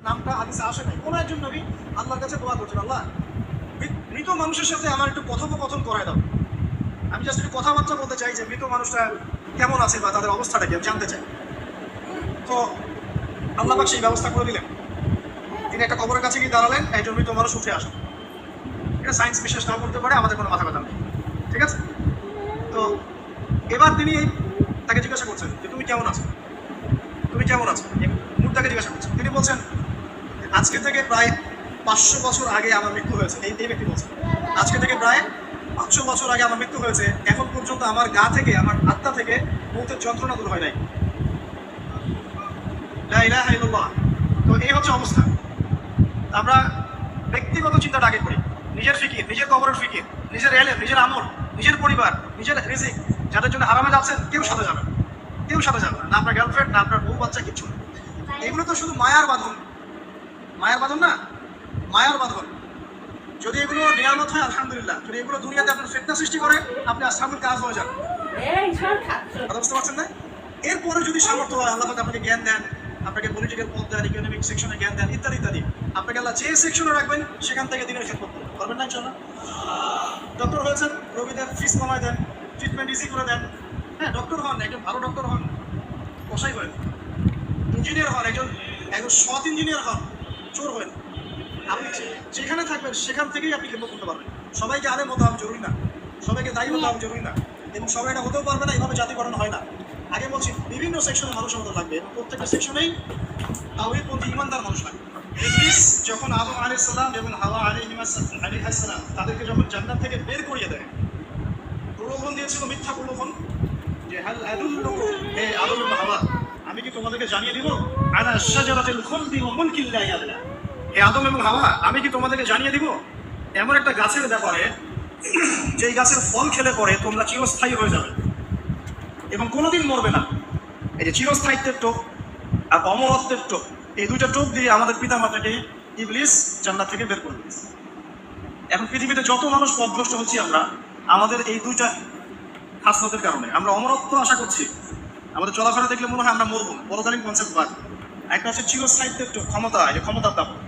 নামটা হাদিসে আসে নাই। কোন একজন নবী আল্লাহর কাছে দোয়া করছেন, আল্লাহ মৃত মানুষের সাথে আমার একটু কথোপকথন করায় দাও। আমি জাস্ট একটু কথাবার্তা বলতে চাই যে মৃত মানুষটা কেমন আছে বা তাদের অবস্থাটা কি আমি জানতে চাই। তো আল্লাহ পাক সেই ব্যবস্থা করে দিলেন। তিনি একটা কবরের কাছে গিয়ে দাঁড়ালেন, একজন মৃত মানুষ উঠে আসেন। এটা সায়েন্স বিশ্বাস নাও করতে পারে, আমাদের কোনো মাথা ব্যথা নেই, ঠিক আছে? তো এবার তিনি তাকে জিজ্ঞাসা করছেন যে তুমি কেমন আছো, তুমি কেমন আছো, মুর্দাকে জিজ্ঞাসা করছেন। তিনি বলছেন আজকে থেকে প্রায় 500 বছর আগে আমার মৃত্যু হয়েছে। এই ব্যক্তি বলছেন আজকে থেকে প্রায় 500 বছর আগে আমার মৃত্যু হয়েছে, এখন পর্যন্ত আমার গা থেকে, আমার আত্মা থেকে মৌতের যন্ত্রণা দূর হয় নাই। লা ইলাহা ইল্লাল্লাহ। তো এই হচ্ছে অবস্থা। আমরা ব্যক্তিগত চিন্তাটা আগে করি, নিজের ফিকির, নিজের কবরের ফিকির, নিজের এলেম, নিজের আমল, নিজের পরিবার, নিজের রিজিক। যাদের জন্য হারামে যাচ্ছেন কেউ সাথে যাবে না, কেউ সাথে যাবে না, না আপনার গার্লফ্রেন্ড, না আপনার বউ বাচ্চা, কিচ্ছু না। এগুলো তো শুধু মায়ার বাঁধন, মায়ার বাঁধন না, মায়ার বাঁধন। যদি এগুলো নিয়ামত হয় আলহামদুলিল্লাহ, যদি এগুলো দুনিয়াতে আপনার ফিতনা সৃষ্টি করে আপনি আসহাবুল কাহফ হয়ে যান। কথা বুঝতে পারছেন না? এরপরে যদি সামর্থ্য হয়, আল্লাহ পাক আপনাকে জ্ঞান দেন, আপনাকে পলিটিক্যাল পদ দেন, ইকোনমিক সেকশনে জ্ঞান দেন, ইত্যাদি ইত্যাদি, আপনাকে আল্লাহ যে সেকশনে রাখবেন সেখান থেকে দিনের খেদমত করবেন না ইনশাআল্লাহ। ডক্টর হয়েছেন, রোগীদের ফিস কমায় দেন, ট্রিটমেন্ট ইজি করে দেন। হ্যাঁ, ডক্টর হন, একজন ভালো ডক্টর হন, কসাই হন। ইঞ্জিনিয়ার হন, একজন একজন সৎ ইঞ্জিনিয়ার হন, চোর হন। আপনি যেখানে থাকবেন সেখান থেকেই আপনি খেদমত করতে পারবেন। সবাইকে আলেম হতে হবে জরুরি না, সবাইকে দায়ী হতে হবে জরুরি না, এবং সবাই এটা হতেও পারবে না, এইভাবে জাতিকরণ হয় না। আগে বলছি বিভিন্ন সেকশনে মানুষ আমাদের লাগবে, এবং প্রত্যেকটা সেকশনেই তাওহীদপন্থী ইমানদার মানুষ লাগবে। ইবলিস যখন আদম আলাইহিস সালাম এবং হাওয়া আলাইহিস সালাম তাদেরকে যখন জান্নাত থেকে বের করিয়ে দেয়, প্রলোভন দিয়েছিল, মিথ্যা প্রলোভন, যে হাল আদুল্লুকুম, হে আদম এবং হাওয়া, আমি কি তোমাদেরকে জানিয়ে দিব আলা শাজারাতিল খুলদি ওয়া মুলকিন লা ইয়াবলা, হে আদম এবং হাওয়া, আমি কি তোমাদেরকে জানিয়ে দিব এমন একটা গাছের ব্যাপারে যেই গাছের ফল খেলে পরে তোমরা চিরস্থায়ী হয়ে যাবে এবং কোনোদিন মরবে না। এই যে চিরস্থায়িত্বের টোপ আর অমরত্বের টোপ, এই দুইটা টোপ দিয়ে আমাদের পিতা মাতাকে ইবলিস জান্নাত থেকে বের করে দিয়েছে। এখন পৃথিবীতে যত মানুষ পথভ্রষ্ট হচ্ছি আমরা, আমাদের এই দুইটা খাসলতের কারণে। আমরা অমরত্ব আশা করছি, আমাদের চলাফেরা দেখলে মনে হয় আমরা মরবো, বড়কালীন কনসেপ্ট বাদ। একটা হচ্ছে চিরস্থায়িত্বের টোপ, ক্ষমতা, এই যে ক্ষমতার দাম।